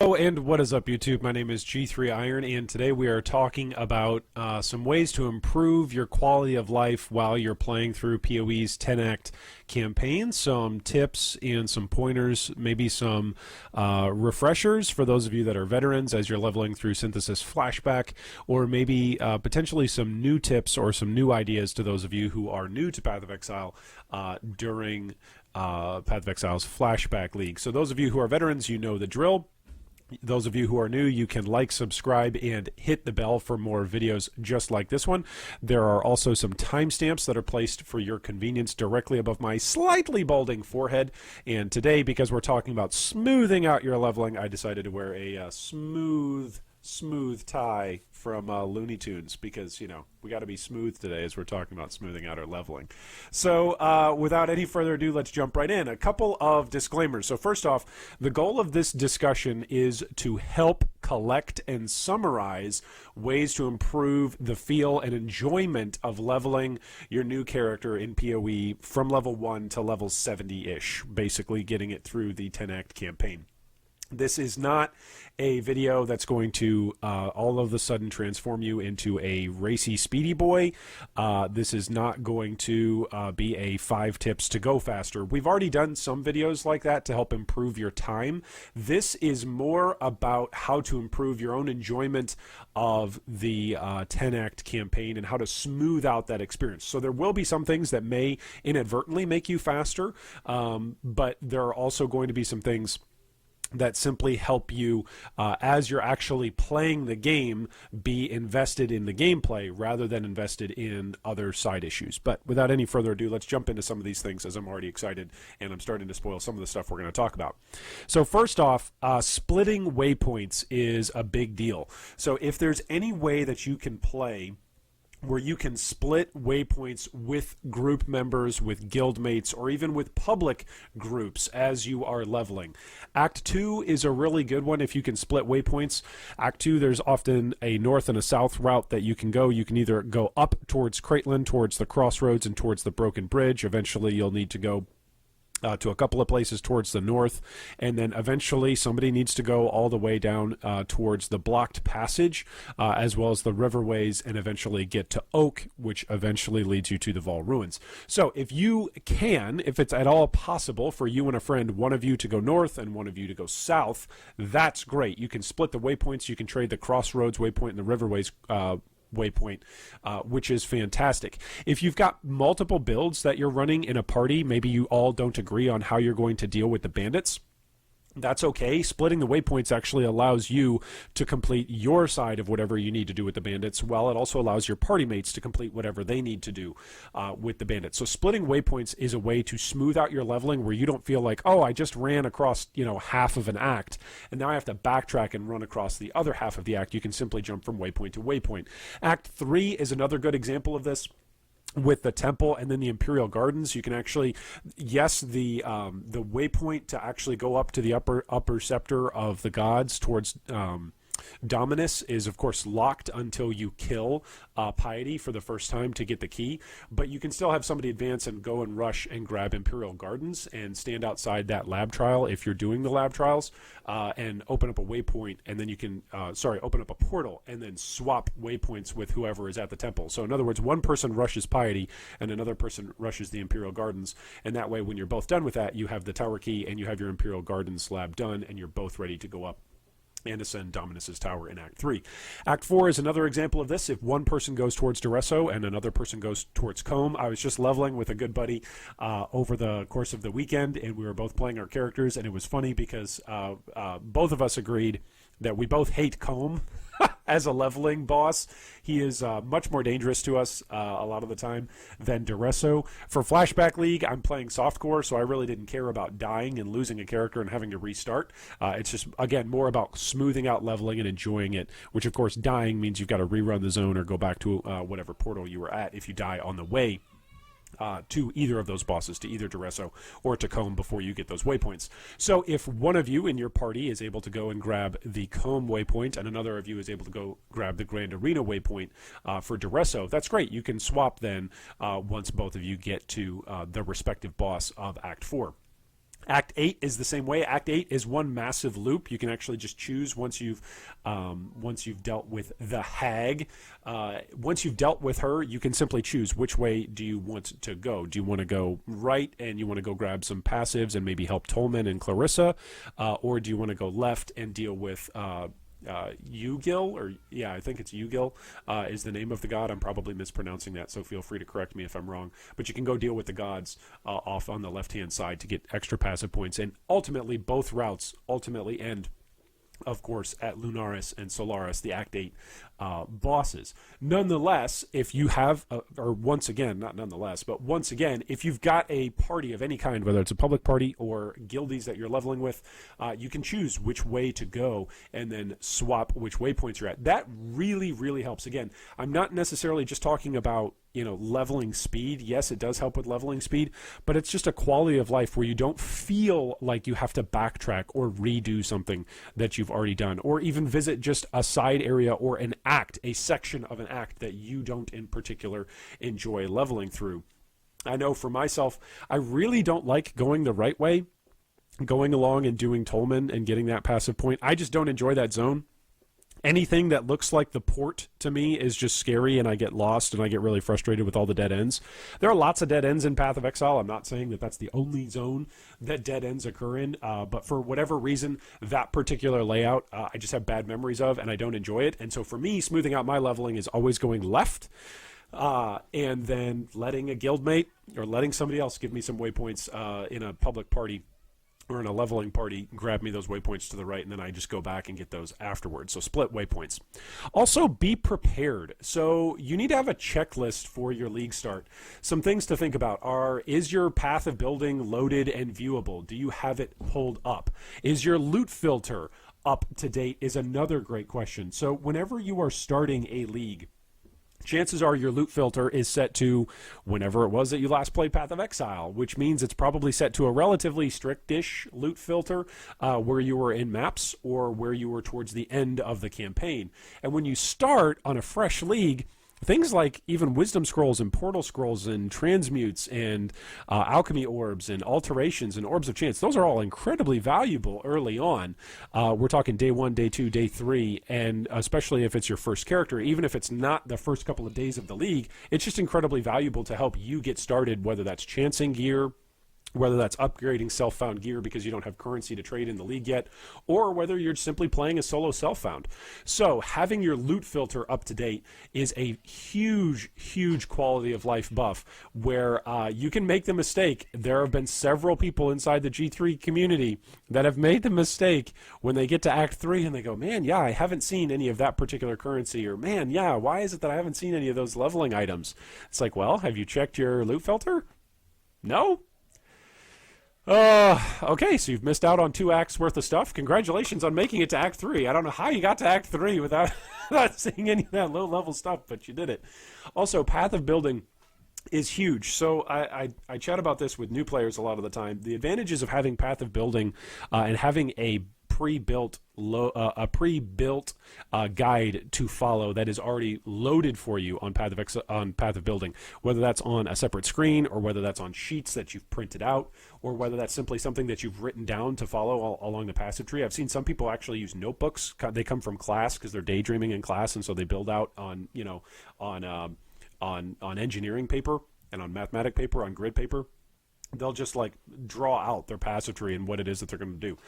Oh, and what is up, YouTube? My name is G3Iron, and today we are talking about some ways to improve your quality of life while you're playing through PoE's 10-act campaign. Some tips and some pointers, maybe some refreshers for those of you that are veterans as you're leveling through Synthesis Flashback, or maybe potentially some new tips or some new ideas to those of you who are new to Path of Exile during Path of Exile's Flashback League. So those of you who are veterans, you know the drill. Those of you who are new, you can like, subscribe, and hit the bell for more videos just like this one. There are also some timestamps that are placed for your convenience directly above my slightly balding forehead. And today, because we're talking about smoothing out your leveling, I decided to wear a smooth tie from Looney Tunes because, you know, we got to be smooth today as we're talking about smoothing out our leveling. So without any further ado, let's jump right in. A couple of disclaimers. So first off, the goal of this discussion is to help collect and summarize ways to improve the feel and enjoyment of leveling your new character in PoE from level 1 to level 70-ish, basically getting it through the 10-act campaign. This is not a video that's going to all of a sudden transform you into a racy speedy boy. This is not going to be a 5 tips to go faster. We've already done some videos like that to help improve your time. This is more about how to improve your own enjoyment of the 10-act campaign and how to smooth out that experience. So there will be some things that may inadvertently make you faster, but there are also going to be some things that simply help you as you're actually playing the game be invested in the gameplay rather than invested in other side issues. But without any further ado, let's jump into some of these things as I'm already excited and I'm starting to spoil some of the stuff we're going to talk about. So first off, splitting waypoints is a big deal. So if there's any way that you can play where you can split waypoints with group members, with guildmates, or even with public groups as you are leveling. Act 2 is a really good one if you can split waypoints. Act 2, there's often a north and a south route that you can go. You can either go up towards Craitland, towards the crossroads, and towards the broken bridge. Eventually, you'll need to go to a couple of places towards the north, and then eventually somebody needs to go all the way down towards the blocked passage, as well as the riverways, and eventually get to Oak, which eventually leads you to the Vol Ruins. So if you can, if it's at all possible for you and a friend, one of you to go north and one of you to go south, that's great. You can split the waypoints, you can trade the crossroads waypoint and the riverways waypoint, which is fantastic. If you've got multiple builds that you're running in a party, maybe you all don't agree on how you're going to deal with the bandits, that's okay. Splitting the waypoints actually allows you to complete your side of whatever you need to do with the bandits, while it also allows your party mates to complete whatever they need to do with the bandits. So splitting waypoints is a way to smooth out your leveling where you don't feel like, oh, I just ran across, you know, half of an act and now I have to backtrack and run across the other half of the act. You can simply jump from waypoint to waypoint. Act 3 is another good example of this. With the temple and then the Imperial Gardens, you can actually, yes, the waypoint to actually go up to the upper scepter of the gods towards Dominus is of course locked until you kill Piety for the first time to get the key, but you can still have somebody advance and go and rush and grab Imperial Gardens and stand outside that lab trial if you're doing the lab trials, and open up a waypoint, and then you can open up a portal and then swap waypoints with whoever is at the temple. So in other words, one person rushes Piety and another person rushes the Imperial Gardens, and that way when you're both done with that, you have the tower key and you have your Imperial Gardens lab done and you're both ready to go up and ascend Dominus's tower in Act 3. Act 4 is another example of this. If one person goes towards Duresso and another person goes towards Combe, I was just leveling with a good buddy over the course of the weekend, and we were both playing our characters, and it was funny because both of us agreed that we both hate Combe as a leveling boss. He is much more dangerous to us a lot of the time than Duresso. For Flashback League, I'm playing softcore, so I really didn't care about dying and losing a character and having to restart. It's just, again, more about smoothing out leveling and enjoying it, which, of course, dying means you've got to rerun the zone or go back to whatever portal you were at if you die on the way to either of those bosses, to either Duresso or to Combe before you get those waypoints. So if one of you in your party is able to go and grab the Combe waypoint and another of you is able to go grab the Grand Arena waypoint for Duresso, that's great. You can swap then once both of you get to the respective boss of Act 4. Act 8 is the same way. Act 8 is one massive loop. You can actually just choose once you've dealt with the hag. Once you've dealt with her, you can simply choose which way do you want to go. Do you want to go right and you want to go grab some passives and maybe help Tolman and Clarissa, or do you want to go left and deal with Ugil, or I think it's Ugil is the name of the god. I'm probably mispronouncing that, so feel free to correct me if I'm wrong. But you can go deal with the gods off on the left-hand side to get extra passive points. And ultimately, both routes ultimately end, of course, at Lunaris and Solaris, the Act 8 bosses. Nonetheless, if you have, once again, if you've got a party of any kind, whether it's a public party or guildies that you're leveling with, you can choose which way to go and then swap which waypoints you're at. That really, really helps. Again, I'm not necessarily just talking about leveling speed. Yes, it does help with leveling speed, but it's just a quality of life where you don't feel like you have to backtrack or redo something that you've already done, or even visit just a side area or an act, a section of an act that you don't in particular enjoy leveling through. I know for myself, I really don't like going the right way, going along and doing Tolman and getting that passive point. I just don't enjoy that zone. Anything that looks like the port to me is just scary, and I get lost and I get really frustrated with all the dead ends. There are lots of dead ends in Path of Exile. I'm not saying that that's the only zone that dead ends occur in, but for whatever reason, that particular layout I just have bad memories of, and I don't enjoy it. And so for me, smoothing out my leveling is always going left, and then letting a guildmate or letting somebody else give me some waypoints in a public party or in a leveling party, grab me those waypoints to the right, and then I just go back and get those afterwards. So split waypoints. Also, be prepared. So you need to have a checklist for your league start. Some things to think about are, is your path of building loaded and viewable? Do you have it pulled up? Is your loot filter up to date is another great question. So whenever you are starting a league, chances are your loot filter is set to whenever it was that you last played Path of Exile, which means it's probably set to a relatively strict-ish loot filter where you were in maps or where you were towards the end of the campaign. And when you start on a fresh league, things like even wisdom scrolls and portal scrolls and transmutes and alchemy orbs and alterations and orbs of chance, those are all incredibly valuable early on. We're talking day 1, day 2, day 3, and especially if it's your first character, even if it's not the first couple of days of the league, it's just incredibly valuable to help you get started, whether that's chancing gear, whether that's upgrading self-found gear because you don't have currency to trade in the league yet, or whether you're simply playing a solo self-found. So having your loot filter up to date is a huge, huge quality of life buff where you can make the mistake. There have been several people inside the G3 community that have made the mistake when they get to Act 3 and they go, man, yeah, I haven't seen any of that particular currency, or man, yeah, why is it that I haven't seen any of those leveling items? It's like, well, have you checked your loot filter? No? Okay, so you've missed out on 2 acts worth of stuff. Congratulations on making it to Act 3. I don't know how you got to Act 3 without not seeing any of that low-level stuff, but you did it. Also, Path of Building is huge. So I chat about this with new players a lot of the time. The advantages of having Path of Building and having a pre-built guide to follow that is already loaded for you on Path of Building, whether that's on a separate screen or whether that's on sheets that you've printed out, or whether that's simply something that you've written down to follow along the passive tree. I've seen some people actually use notebooks. They come from class because they're daydreaming in class, and so they build out on engineering paper and on mathematic paper, on grid paper. They'll just like draw out their passive tree and what it is that they're going to do.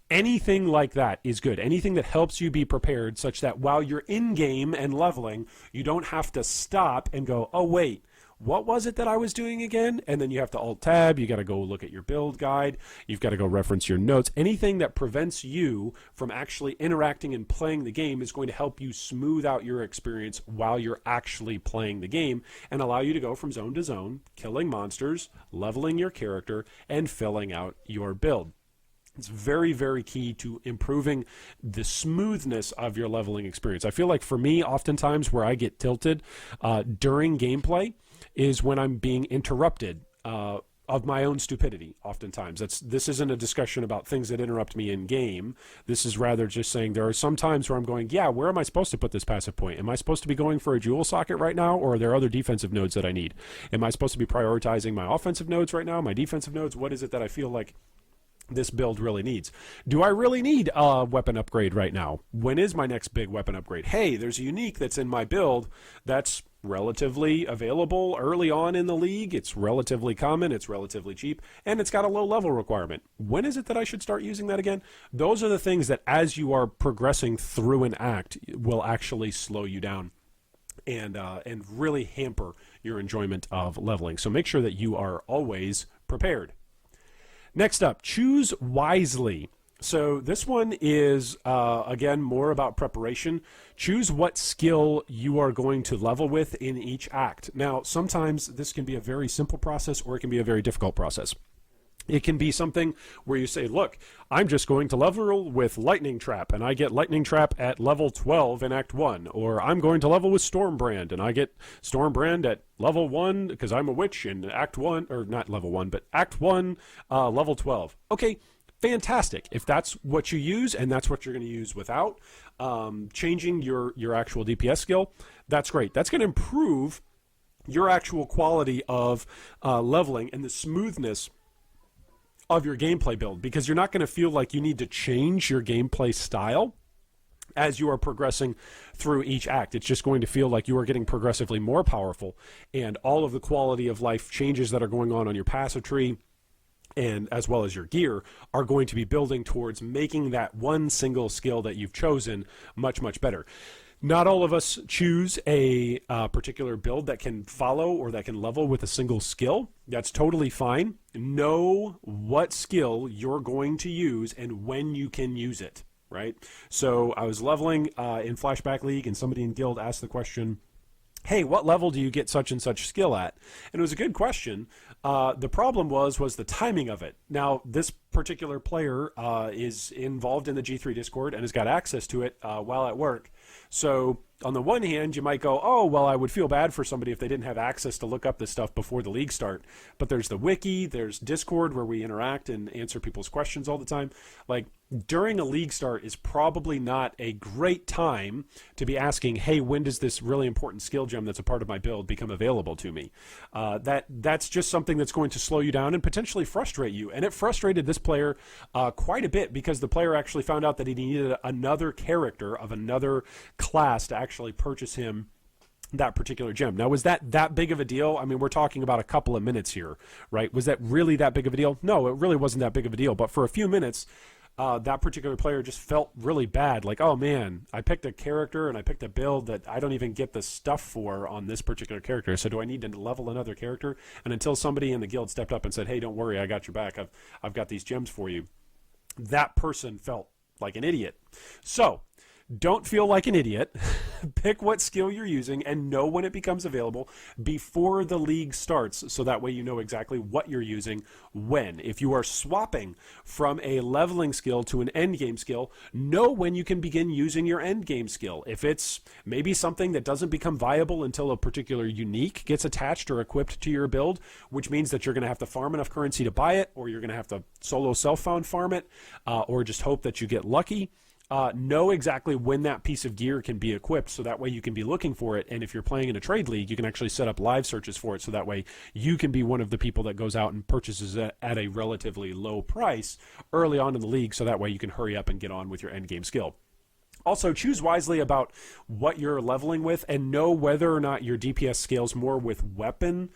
Anything like that is good. Anything that helps you be prepared such that while you're in game and leveling, you don't have to stop and go, oh wait, what was it that I was doing again? And then you have to Alt-Tab. You got to go look at your build guide. You've got to go reference your notes. Anything that prevents you from actually interacting and playing the game is going to help you smooth out your experience while you're actually playing the game and allow you to go from zone to zone, killing monsters, leveling your character, and filling out your build. It's very, very key to improving the smoothness of your leveling experience. I feel like for me, oftentimes where I get tilted during gameplay is when I'm being interrupted of my own stupidity. Oftentimes, this isn't a discussion about things that interrupt me in game. This is rather just saying there are some times where I'm going, yeah, where am I supposed to put this passive point? Am I supposed to be going for a jewel socket right now, or are there other defensive nodes that I need? Am I supposed to be prioritizing my offensive nodes right now, my defensive nodes? What is it that I feel like this build really needs. Do I really need a weapon upgrade right now? When is my next big weapon upgrade? Hey, there's a unique that's in my build that's relatively available early on in the league. It's relatively common, it's relatively cheap, and it's got a low level requirement. When is it that I should start using that again? Those are the things that, as you are progressing through an act, will actually slow you down and really hamper your enjoyment of leveling. So make sure that you are always prepared. Next up, choose wisely. So this one is, again, more about preparation. Choose what skill you are going to level with in each act. Now, sometimes this can be a very simple process, or it can be a very difficult process. It can be something where you say, look, I'm just going to level with Lightning Trap, and I get Lightning Trap at level 12 in Act 1. Or I'm going to level with Stormbrand, and I get Stormbrand at level 1 because I'm a witch in Act 1, or not level 1, but Act 1, level 12. Okay, fantastic. If that's what you use, and that's what you're going to use without changing your actual DPS skill, that's great. That's going to improve your actual quality of leveling and the smoothness of your gameplay build, because you're not going to feel like you need to change your gameplay style as you are progressing through each act. It's just going to feel like you are getting progressively more powerful, and all of the quality of life changes that are going on your passive tree and as well as your gear are going to be building towards making that one single skill that you've chosen much, much better. Not all of us choose a particular build that can follow or that can level with a single skill. That's totally fine. Know what skill you're going to use and when you can use it, right? So I was leveling in Flashback League, and somebody in Guild asked the question, hey, what level do you get such and such skill at? And it was a good question. The problem was the timing of it. Now, this particular player is involved in the G3 Discord and has got access to it while at work. So on the one hand, you might go, oh, well, I would feel bad for somebody if they didn't have access to look up this stuff before the league start. But there's the wiki, there's Discord where we interact and answer people's questions all the time. Like, during a league start is probably not a great time to be asking, hey, when does this really important skill gem that's a part of my build become available to me? That's just something that's going to slow you down and potentially frustrate you. And it frustrated this player quite a bit, because the player actually found out that he needed another character of another class to actually purchase him that particular gem. Now, was that big of a deal? I mean, we're talking about a couple of minutes here, right? Was that really that big of a deal? No, it really wasn't that big of a deal. But for a few minutes, that particular player just felt really bad. Like, oh man, I picked a character and I picked a build that I don't even get the stuff for on this particular character. So do I need to level another character? And until somebody in the guild stepped up and said, hey, don't worry, I got your back. I've got these gems for you. That person felt like an idiot. So don't feel like an idiot. Pick what skill you're using and know when it becomes available before the league starts, so that way you know exactly what you're using when. If you are swapping from a leveling skill to an endgame skill, know when you can begin using your endgame skill. If it's maybe something that doesn't become viable until a particular unique gets attached or equipped to your build, which means that you're going to have to farm enough currency to buy it, or you're going to have to solo self-found farm it, or just hope that you get lucky. Know exactly when that piece of gear can be equipped, so that way you can be looking for it. And if you're playing in a trade league, you can actually set up live searches for it, so that way you can be one of the people that goes out and purchases it at a relatively low price early on in the league, so that way you can hurry up and get on with your end game skill. Also, choose wisely about what you're leveling with, and know whether or not your DPS scales more with weapon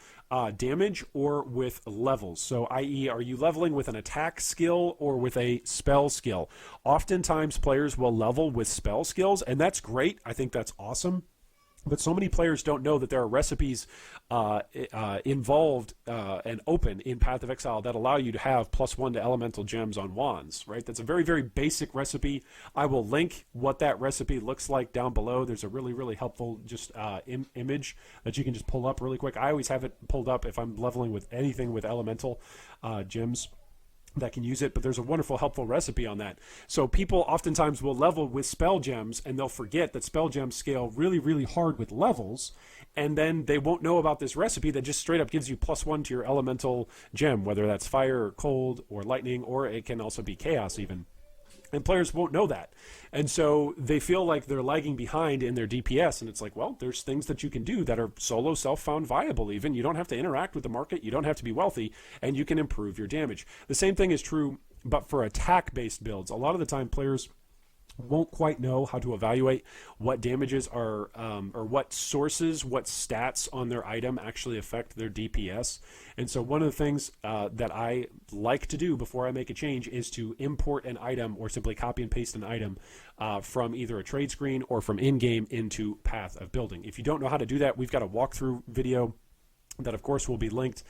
damage or with levels. So, i.e., are you leveling with an attack skill or with a spell skill? Oftentimes, players will level with spell skills, and that's great. I think that's awesome. But so many players don't know that there are recipes involved and open in Path of Exile that allow you to have +1 to elemental gems on wands, right? That's a very, very basic recipe. I will link what that recipe looks like down below. There's a really, really helpful just image that you can just pull up really quick. I always have it pulled up if I'm leveling with anything with elemental gems that can use it, but there's a wonderful, helpful recipe on that. So people oftentimes will level with spell gems, and they'll forget that spell gems scale really, really hard with levels, and then they won't know about this recipe that just straight up gives you +1 to your elemental gem, whether that's fire or cold or lightning, or it can also be chaos even. And players won't know that. And so they feel like they're lagging behind in their DPS. And it's like, well, there's things that you can do that are solo self-found viable even. You don't have to interact with the market. You don't have to be wealthy. And you can improve your damage. The same thing is true But for attack-based builds, a lot of the time players won't quite know how to evaluate what damages are, or what sources, what stats on their item actually affect their DPS. And so one of the things that I like to do before I make a change is to import an item or simply copy and paste an item from either a trade screen or from in-game into Path of Building. If you don't know how to do that, we've got a walkthrough video that of course will be linked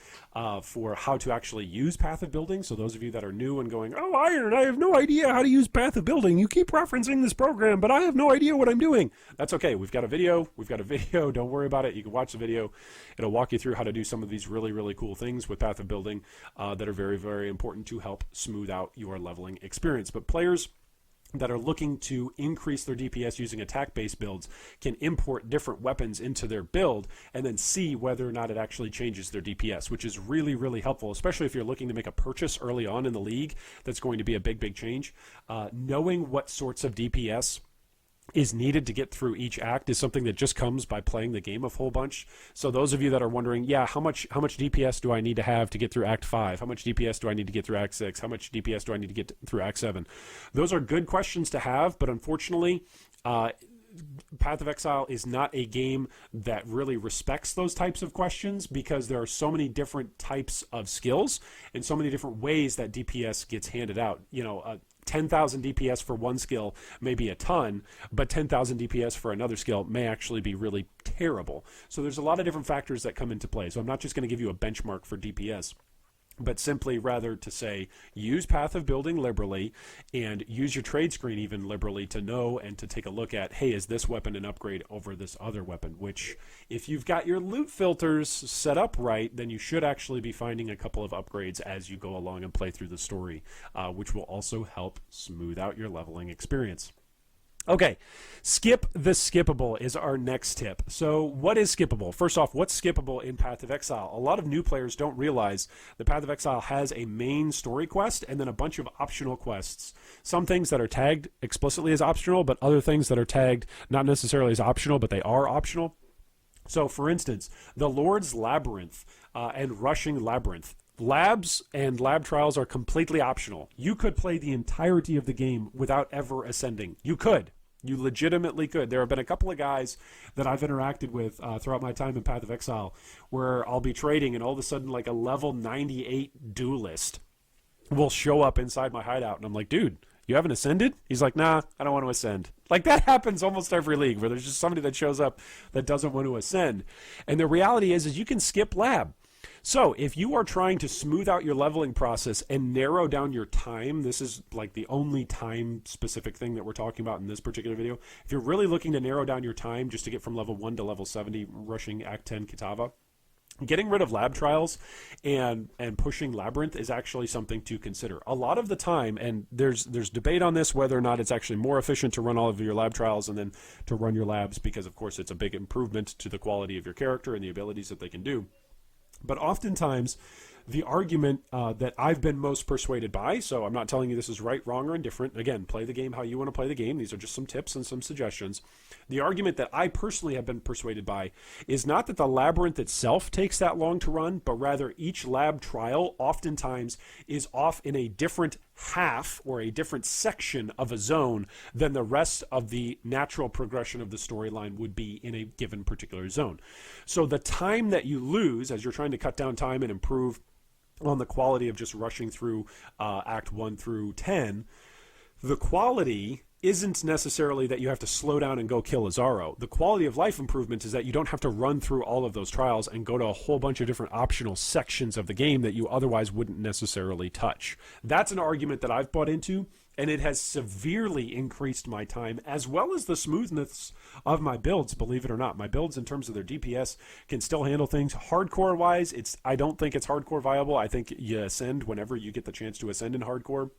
for how to actually use Path of Building. So those of you that are new and going, oh, Iron, I have no idea how to use Path of Building. You keep referencing this program, but I have no idea what I'm doing. That's okay. We've got a video. Don't worry about it. You can watch the video. It'll walk you through how to do some of these really, really cool things with Path of Building that are very, very important to help smooth out your leveling experience. But players that are looking to increase their DPS using attack-based builds can import different weapons into their build and then see whether or not it actually changes their DPS, which is really, really helpful, especially if you're looking to make a purchase early on in the league. That's going to be a big, big change. Knowing what sorts of DPS is needed to get through each act is something that just comes by playing the game a whole bunch. So those of you that are wondering, yeah, how much DPS do I need to have to get through Act 5? How much DPS do I need to get through Act 6? How much DPS do I need to get through Act 7? Those are good questions to have, but unfortunately, Path of Exile is not a game that really respects those types of questions because there are so many different types of skills and so many different ways that DPS gets handed out. 10,000 DPS for one skill may be a ton, but 10,000 DPS for another skill may actually be really terrible. So there's a lot of different factors that come into play. So I'm not just going to give you a benchmark for DPS, but simply rather to say use Path of Building liberally and use your trade screen even liberally to know and to take a look at, hey, is this weapon an upgrade over this other weapon? Which, if you've got your loot filters set up right, then you should actually be finding a couple of upgrades as you go along and play through the story, which will also help smooth out your leveling experience. Okay, skip the skippable is our next tip. So what is skippable? First off, what's skippable in Path of Exile? A lot of new players don't realize that Path of Exile has a main story quest and then a bunch of optional quests. Some things that are tagged explicitly as optional, but other things that are tagged not necessarily as optional, but they are optional. So for instance, the Lord's Labyrinth and Rushing Labyrinth. Labs and lab trials are completely optional. You could play the entirety of the game without ever ascending. You could. You legitimately could. There have been a couple of guys that I've interacted with throughout my time in Path of Exile where I'll be trading and all of a sudden like a level 98 duelist will show up inside my hideout and I'm like, dude, you haven't ascended? He's like, nah, I don't want to ascend. Like that happens almost every league where there's just somebody that shows up that doesn't want to ascend. And the reality is you can skip lab. So if you are trying to smooth out your leveling process and narrow down your time, this is like the only time specific thing that we're talking about in this particular video. If you're really looking to narrow down your time just to get from level 1 to level 70 rushing Act 10 Kitava, getting rid of lab trials and pushing Labyrinth is actually something to consider. A lot of the time, and there's debate on this, whether or not it's actually more efficient to run all of your lab trials and then to run your labs because, of course, it's a big improvement to the quality of your character and the abilities that they can do. But oftentimes, the argument that I've been most persuaded by, so I'm not telling you this is right, wrong, or indifferent. Again, play the game how you want to play the game. These are just some tips and some suggestions. The argument that I personally have been persuaded by is not that the labyrinth itself takes that long to run, but rather each lab trial oftentimes is off in a different half or a different section of a zone than the rest of the natural progression of the storyline would be in a given particular zone. So the time that you lose as you're trying to cut down time and improve on the quality of just rushing through Act 1 through 10, the quality isn't necessarily that you have to slow down and go kill Azaro. The quality of life improvement is that you don't have to run through all of those trials and go to a whole bunch of different optional sections of the game that you otherwise wouldn't necessarily touch. That's an argument that I've bought into, and it has severely increased my time as well as the smoothness of my builds, believe it or not. My builds in terms of their DPS can still handle things. Hardcore-wise, I don't think it's hardcore viable. I think you ascend whenever you get the chance to ascend in hardcore.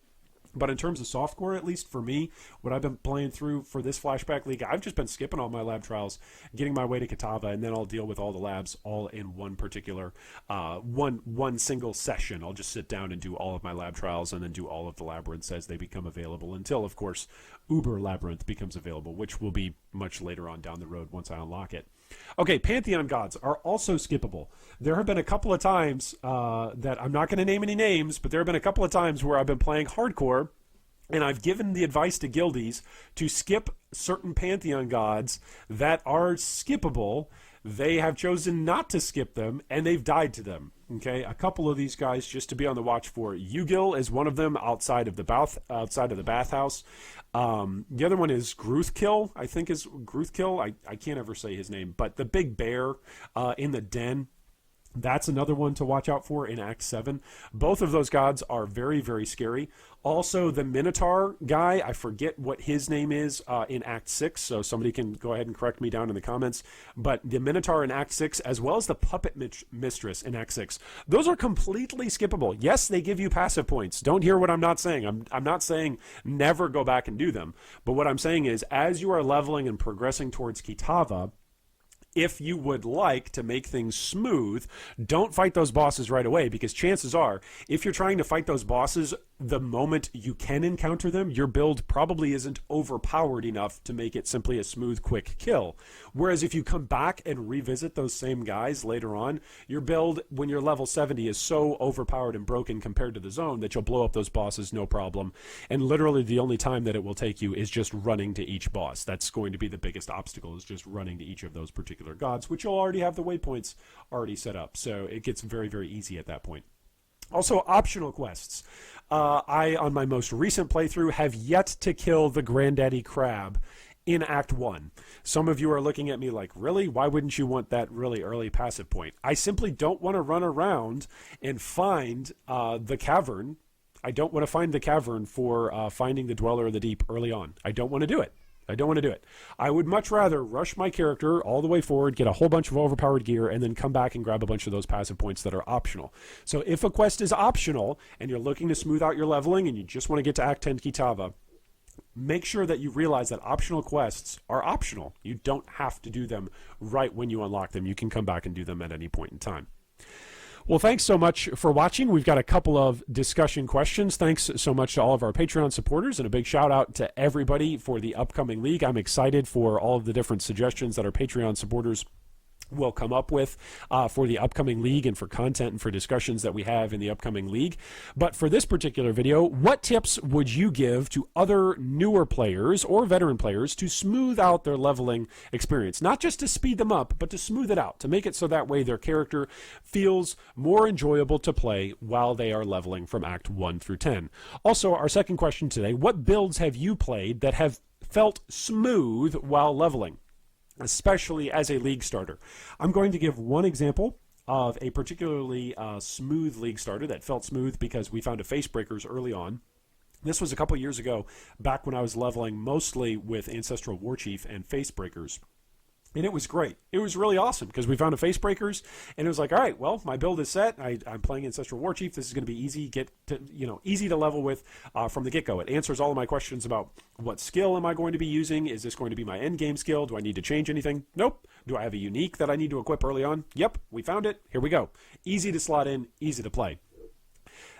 But in terms of softcore, at least for me, what I've been playing through for this Flashback League, I've just been skipping all my lab trials, getting my way to Kitava, and then I'll deal with all the labs all in one particular, one single session. I'll just sit down and do all of my lab trials and then do all of the labyrinths as they become available until, of course, Uber Labyrinth becomes available, which will be much later on down the road once I unlock it. Okay, Pantheon gods are also skippable. There have been a couple of times that I'm not going to name any names, but there have been a couple of times where I've been playing hardcore and I've given the advice to guildies to skip certain Pantheon gods that are skippable. They have chosen not to skip them, and they've died to them. Okay, a couple of these guys just to be on the watch for. Ugil is one of them outside of the bathhouse. The other one is Gruthkill, I think is Gruthkill. I can't ever say his name, but the big bear in the den. That's another one to watch out for in Act 7. Both of those gods are very, very scary. Also, the Minotaur guy, I forget what his name is in Act 6, so somebody can go ahead and correct me down in the comments. But the Minotaur in Act 6, as well as the Puppet Mistress in Act 6, those are completely skippable. Yes, they give you passive points. Don't hear what I'm not saying. I'm not saying never go back and do them. But what I'm saying is, as you are leveling and progressing towards Kitava, if you would like to make things smooth, don't fight those bosses right away, because chances are, if you're trying to fight those bosses the moment you can encounter them, your build probably isn't overpowered enough to make it simply a smooth, quick kill. Whereas if you come back and revisit those same guys later on, your build, when you're level 70, is so overpowered and broken compared to the zone that you'll blow up those bosses no problem. And literally the only time that it will take you is just running to each boss. That's going to be the biggest obstacle, is just running to each of those particular gods, which you'll already have the waypoints already set up. So it gets very, very easy at that point. Also, optional quests. I, on my most recent playthrough, have yet to kill the Granddaddy Crab in Act 1. Some of you are looking at me like, really? Why wouldn't you want that really early passive point? I simply don't want to run around and find the cavern. I don't want to find the cavern for finding the Dweller of the Deep early on. I don't want to do it. I would much rather rush my character all the way forward, get a whole bunch of overpowered gear, and then come back and grab a bunch of those passive points that are optional. So if a quest is optional and you're looking to smooth out your leveling and you just want to get to Act 10 Kitava, make sure that you realize that optional quests are optional. You don't have to do them right when you unlock them. You can come back and do them at any point in time. Well, thanks so much for watching. We've got a couple of discussion questions. Thanks so much to all of our Patreon supporters, and a big shout out to everybody for the upcoming league. I'm excited for all of the different suggestions that our Patreon supporters will come up with for the upcoming league and for content and for discussions that we have in the upcoming league. But for this particular video, what tips would you give to other newer players or veteran players to smooth out their leveling experience? Not just to speed them up, but to smooth it out, to make it so that way their character feels more enjoyable to play while they are leveling from Act 1 through 10. Also, our second question today, what builds have you played that have felt smooth while leveling, especially as a league starter? I'm going to give one example of a particularly smooth league starter that felt smooth because we found a face breakers early on. This was a couple years ago, back when I was leveling mostly with Ancestral Warchief and face breakers. And it was great. It was really awesome because we found a face breakers, and it was like, all right, well, my build is set. I'm playing Ancestral Warchief. This is going to be easy, easy to level with from the get-go. It answers all of my questions about what skill am I going to be using? Is this going to be my end game skill? Do I need to change anything? Nope. Do I have a unique that I need to equip early on? Yep, we found it. Here we go. Easy to slot in, easy to play.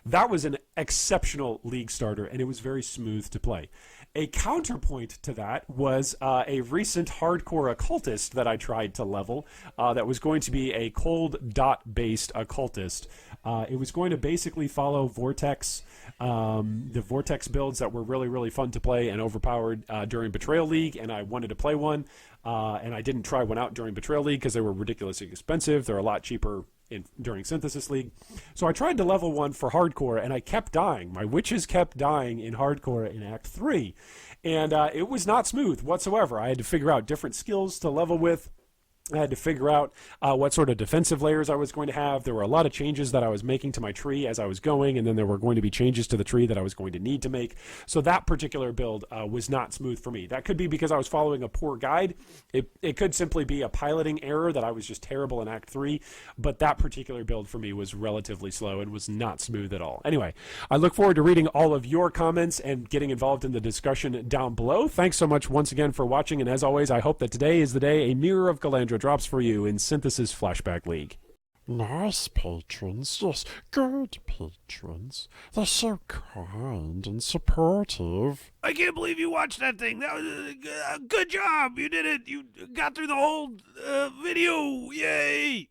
That was an exceptional league starter, and it was very smooth to play. A counterpoint to that was a recent hardcore occultist that I tried to level that was going to be a cold dot-based occultist. It was going to basically follow Vortex, the Vortex builds that were really, really fun to play and overpowered during Betrayal League, and I wanted to play one, and I didn't try one out during Betrayal League because they were ridiculously expensive. They're a lot cheaper during Synthesis League. So I tried to level one for hardcore, and I kept dying. My witches kept dying in hardcore in Act 3. And it was not smooth whatsoever. I had to figure out different skills to level with. I had to figure out what sort of defensive layers I was going to have. There were a lot of changes that I was making to my tree as I was going, and then there were going to be changes to the tree that I was going to need to make. So that particular build was not smooth for me. That could be because I was following a poor guide. It could simply be a piloting error that I was just terrible in Act 3, but that particular build for me was relatively slow and was not smooth at all. Anyway, I look forward to reading all of your comments and getting involved in the discussion down below. Thanks so much once again for watching, and as always, I hope that today is the day a Mirror of Galandra drops for you in Synthesis Flashback League. Nice patrons, yes, good patrons. They're so kind and supportive. I can't believe you watched that thing. That was a good job. You did it. You got through the whole video. Yay!